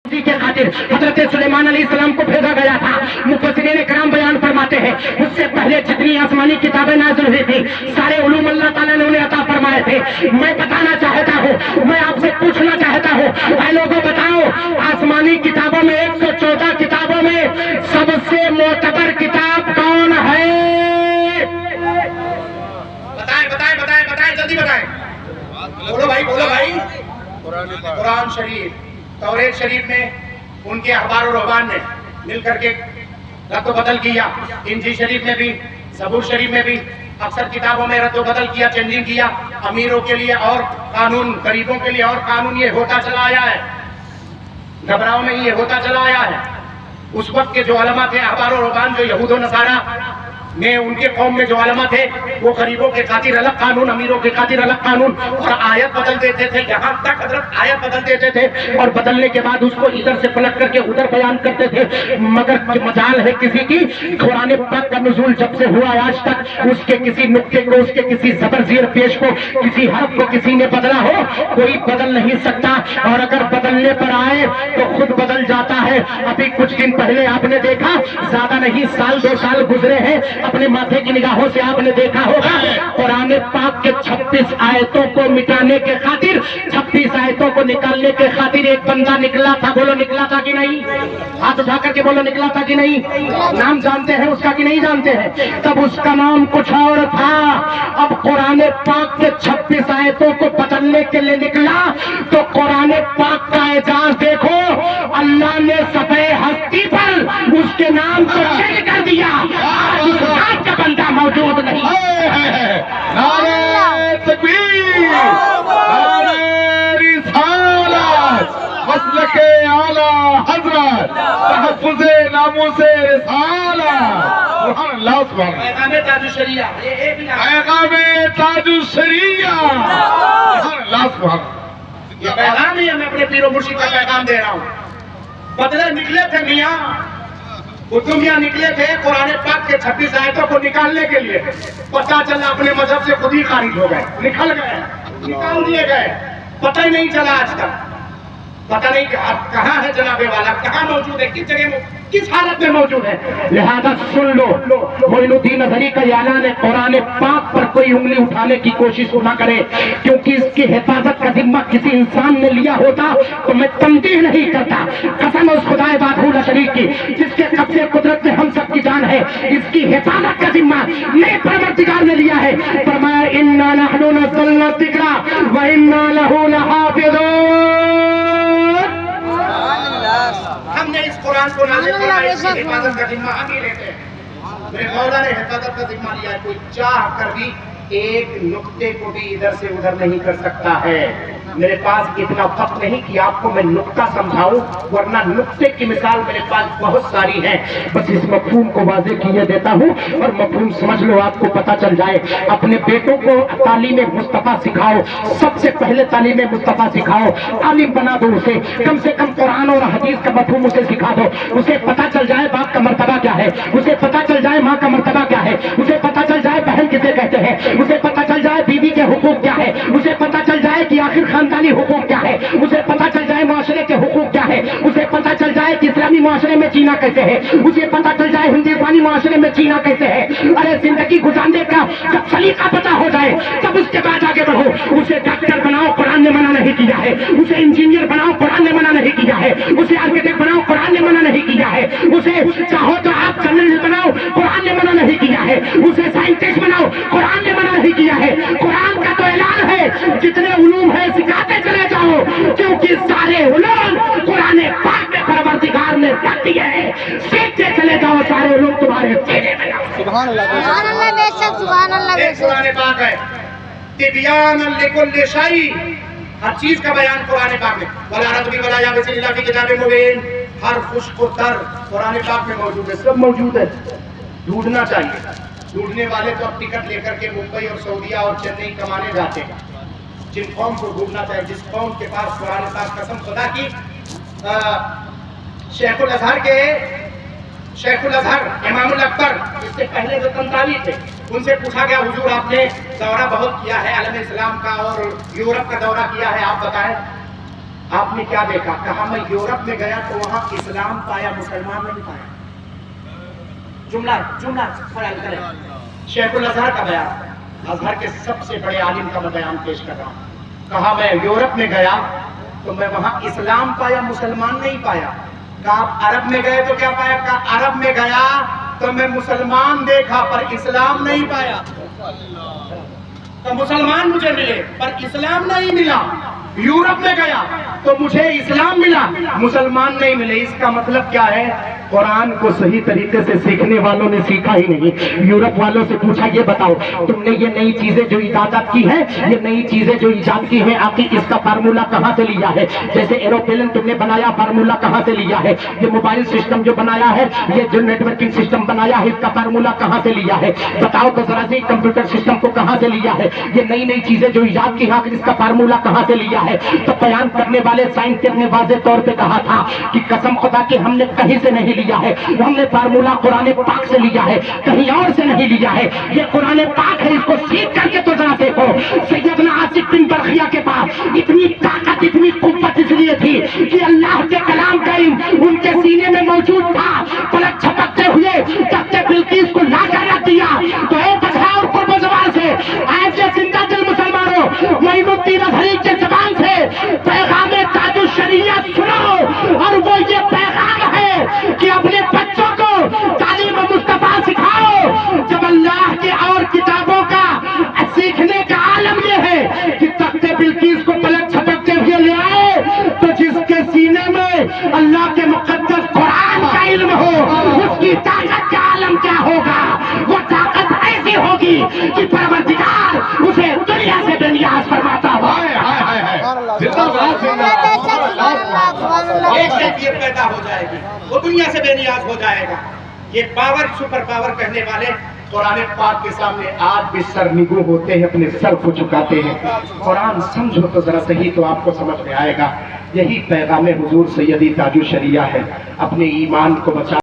کے خاطر حضرت سلیمان علیہ السلام کو بھیجا گیا تھا. مفسرین کرام بیان فرماتے ہیں اس سے پہلے جتنی آسمانی کتابیں نازل ہوئی تھی سارے علوم اللہ تعالیٰ نے انہیں عطا فرمائے تھے. میں بتانا چاہتا ہوں, میں آپ سے پوچھنا چاہتا ہوں, اے لوگوں بتاؤ آسمانی کتابوں میں 114 کتابوں میں سب سے معتبر کتاب کون ہے؟ بتائیں جلدی بتائیں. بولو بھائی. قرآن شریف. توریت شریف میں ان کے احبار و رہبان نے مل کر کے رد و بدل کیا. انجیل شریف میں بھی, زبور شریف میں بھی اکثر کتابوں میں رد و بدل کیا, چینجنگ کیا. امیروں کے لیے اور قانون, غریبوں کے لیے اور قانون, یہ ہوتا چلا آیا ہے. گھبراؤ نہیں, یہ ہوتا چلا آیا ہے. اس وقت کے جو علماء تھے, احبار و رہبان, جو یہود و نصارہ میں ان کے قوم میں جو علماء تھے, وہ غریبوں کے خاطر الگ قانون, امیروں کے خاطر الگ قانون, اور آیت بدل دیتے تھے. یہاں تک حضرت آیت بدل دیتے تھے اور بدلنے کے بعد اس کو ادھر سے پلٹ کر کے ادھر بیان کرتے تھے. مگر مجال ہے کسی کی, قرآن پاک کا نزول جب سے ہوا آج تک اس کے کسی نقطے کو, اس کے کسی زبر زیر پیش کو, کسی حرف کو کسی نے بدلا ہو, کوئی بدل نہیں سکتا. اور اگر بدلنے پر آئے تو خود بدل جاتا ہے. ابھی کچھ دن پہلے آپ نے دیکھا, زیادہ نہیں, سال 2 سال گزرے ہیں, اپنے ماتھے کی نگاہوں سے آپ نے دیکھا ہوگا قرآن پاک کے 36 آیتوں کو مٹانے کے خاطر, 36 آیتوں کو نکالنے کے خاطر ایک بندہ نکلا تھا. بولو نکلا تھا کہ نہیں؟ ہاتھ اٹھا کر کے بولو نکلا تھا کہ نہیں؟ نام جانتے ہیں اس کا کہ نہیں جانتے ہیں؟ تب اس کا نام کچھ اور تھا. اب قرآن پاک کے 36 آیتوں کو بدلنے کے لیے نکلا تو قرآن پاک کا اعجاز دیکھو, اللہ نے صفحہ ہستی پر اس کے نام کو چینج کر دیا. آج کا بندہ موجود نہیں. نعرہ تکبیر, نعرہ رسالت, مسلک اعلی حضرت, تحفظ ناموس رسالت. سبحان اللہ, سبحان اللہ. پیغام تاج الشریعہ, پیغام تاج الشریعہ. سبحان اللہ, سبحان اللہ. یہ پیغام ہی میں اپنے پیر و مرشد کا پیغام دے رہا ہوں. بدلے نکلے تھے میاں, میاں نکلے تھے قرآن پاک کے 36 آیتوں کو نکالنے کے لیے. پتہ چلا اپنے مذہب سے خود ہی خارج ہو گئے, نکل گئے, نکال دیے گئے. پتہ ہی نہیں چلا آج تک. پتہ نہیں کہ اب کہاں ہے جناب والا, کہاں موجود ہے, کس جگہ, کس حالت میں موجود ہے. لہذا سن لو, معین الدین اظہری کا اعلان ہے, قرآن پاک پر کوئی انگلی اٹھانے کی کوشش نہ کرے, کیونکہ اس کی حفاظت کا ذمہ کسی انسان نے لیا ہوتا تو میں تنبیہ نہیں کرتا. قسم اس خدائے بادھول شریف کی جس کے قبضے قدرت میں ہم سب کی جان ہے, اس کی حفاظت کا ذمہ میرے پروردگار نے لیا ہے. فرمایا انا نحن نزلنا الذکر وانا لہ لحافظون. ہم نے اس قرآن کو نازل کیا, اس کی حفاظت کا ذمہ ہم ہی لیتے ہیں. میرے مولا نے حفاظت کا ذمہ لیا ہے. کوئی چاہ کر بھی ایک نقطے کو بھی ادھر سے ادھر نہیں کر سکتا ہے. میرے پاس اتنا وقت نہیں کہ آپ کو میں نقطہ سمجھاؤں, ورنہ نقطے کی مثال میرے پاس بہت ساری ہے. بس اس مفہوم کو واضح کیے دیتا ہوں اور مفہوم سمجھ لو, آپ کو پتہ چل جائے. اپنے بیٹوں کو تعلیم مصطفیٰ سکھاؤ, سب سے پہلے تعلیم مصطفیٰ سکھاؤ. عالم بنا دو اسے, کم سے کم قرآن اور حدیث کا مفہوم اسے سکھا دو. اسے پتہ چل جائے باپ کا مرتبہ کیا ہے, اسے پتہ چل جائے ماں کا مرتبہ کیا ہے, اسے پتہ چل جائے بہن کسے کہتے ہیں, اسے پتہ چل جائے بیوی کے حقوق کیا ہے, اسے پتہ چل جائے کہ آخر خاندانی حقوق کیا ہے, اسے پتہ چل جائے معاشرے کے حقوق کیا ہے, اسے پتہ چل جائے کہ اسلامی معاشرے میں جینا کیسے ہے, اسے پتہ چل جائے ہندوستانی معاشرے میں جینا کیسے ہے. ارے زندگی گزارنے کا جب سلیقہ پتہ ہو جائے تب اس کے بعد آگے بڑھو. اسے ڈاکٹر بناؤ, قرآن نے منع نہیں کیا ہے. اسے انجینئر بناؤ, قرآن نے منع نہیں کیا ہے. اسے آرکیٹیکٹ بناؤ, قرآن نے منع نہیں کیا ہے. اسے چاہو تو آپ جرنلسٹ بناؤ, قرآن نے منع نہیں کیا ہے. اسے سائنٹسٹ بناؤ, قرآن نے منع نہیں کیا ہے. قرآن کا تو اعلان ہے جتنے علوم ہیں سکھاتے چلے جاؤ, کیونکہ سارے علوم قرآن پاک میں پروردگار نے رکھ دیے ہیں. سیکھتے چلے جاؤ, سارے علوم تمہارے سینے میں. سبحان اللہ, سبحان اللہ بے شک, سبحان اللہ بے شک. قرآن پاک ہے تبیان لکل شیء, ہر چیز کا بیان قرآن پاک میں. ولا رتب ولا یابس الا فی کتاب مبین, ہر خشک و تر قرآن پاک میں موجود ہے. سب موجود ہے, ڈھونڈنا چاہیے. ڈھونڈنے والے تو اب ٹکٹ لے کر کے ممبئی اور سعودیہ اور چنئی کمانے جاتے ہیں. جن قوم کو ڈھونڈنا چاہیے, جس قوم کے پاس قرآن پاک, قسم خدا کی, شیخ الازہر کے شیخ الازہر امام الاکبر, اس سے پہلے جو تنتاوی تھے, ان سے پوچھا گیا حضور آپ نے دورہ بہت کیا ہے عالم اسلام کا اور یورپ کا دورہ کیا ہے, آپ بتائیں. آپ نے کیا دیکھا؟ کہا میں یورپ میں گیا تو وہاں اسلام پایا، مسلمان نہیں پایا۔ جملہ خیال کریں، شیخ الازہر کا بیان، ازہر کے سب سے بڑے عالم کا میں بیان پیش کر رہا ہوں۔ کہا میں یورپ میں گیا تو میں وہاں اسلام پایا، مسلمان نہیں پایا۔ کہا آپ عرب میں گئے تو کیا پایا؟ کہا عرب میں گیا تو میں مسلمان دیکھا پر اسلام نہیں پایا۔ تو مسلمان مجھے ملے پر اسلام نہیں ملا۔ یورپ میں گیا تو مجھے اسلام ملا، مسلمان نہیں ملے۔ اس کا مطلب کیا ہے؟ قرآن کو صحیح طریقے سے سیکھنے والوں نے سیکھا ہی نہیں۔ یورپ والوں سے پوچھا یہ بتاؤ تم نے یہ نئی چیزیں جو ایجادات کی ہیں، یہ نئی چیزیں جو ایجاد کی ہیں، آخر اس کا فارمولا کہاں سے لیا ہے؟ جیسے ایروپلین تم نے بنایا، فارمولا کہاں سے لیا ہے؟ یہ موبائل سسٹم جو بنایا ہے، یہ جو نیٹ ورکنگ سسٹم بنایا ہے، اس کا فارمولا کہاں سے لیا ہے؟ بتاؤ تو ذرا سی، کمپیوٹر سسٹم کو کہاں سے لیا ہے؟ یہ نئی نئی چیزیں جو ایجاد کی ہیں، آخر اس کا فارمولا کہاں سے لیا ہے؟ تو بیان کرنے والے سائنٹسٹ نے واضح طور پہ کہا تھا کہ قسم خدا کہ ہم نے کہیں سے نہیں لیا ہے، ہم نے فارمولا قرآن پاک سے لیا ہے، کہیں اور سے نہیں لیا ہے۔ یہ قرآن پاک ہے، اس کو سیکھ کر کے تو ذرا دیکھو۔ سیدنا آصف بن برخیہ کے پاس اتنی طاقت، اتنی قوت اس لیے تھی کہ اللہ کے کلام کا علم ان کے سینے میں موجود تھا۔ پلک جھپکتے ہوئے جب سے بلقیس کو لا کر رکھ دیا تو ایک اچھا اور قرب و زبان سے آج یہ زندہ دل مسلمانوں معین الدین اظہری کے زبان سے پیغام تاج الشریعت سنو، اور وہ یہ پیغام ہے کہ اپنے بچوں کو تعلیم مصطفیٰ سکھاؤ۔ جب اللہ کے اور کتابوں کا سیکھنے کا عالم یہ ہے کہ تخت بلقیس کو پلک جھپکتے ہوئے لے آئے تو جس کے سینے میں اللہ کے مقدس قرآن کا علم ہو، اس کی طاقت کا عالم کیا ہوگا؟ وہ طاقت ایسی ہوگی کہ پروردگار اسے دنیا سے بے نیاز فرماتا ہو۔ ایک کیفیت پیدا ہو جائے گی، وہ دنیا سے بے نیاز ہو جائے گا۔ یہ پاور، سپر پاور کہنے والے قرآن پاک کے سامنے آج بھی سر نگو ہوتے ہیں، اپنے سر کو جھکاتے ہیں۔ قرآن سمجھو تو ذرا صحیح تو آپ کو سمجھ میں آئے گا۔ یہی پیغام حضور سیدی تاج الشریعہ ہے، اپنے ایمان کو بچا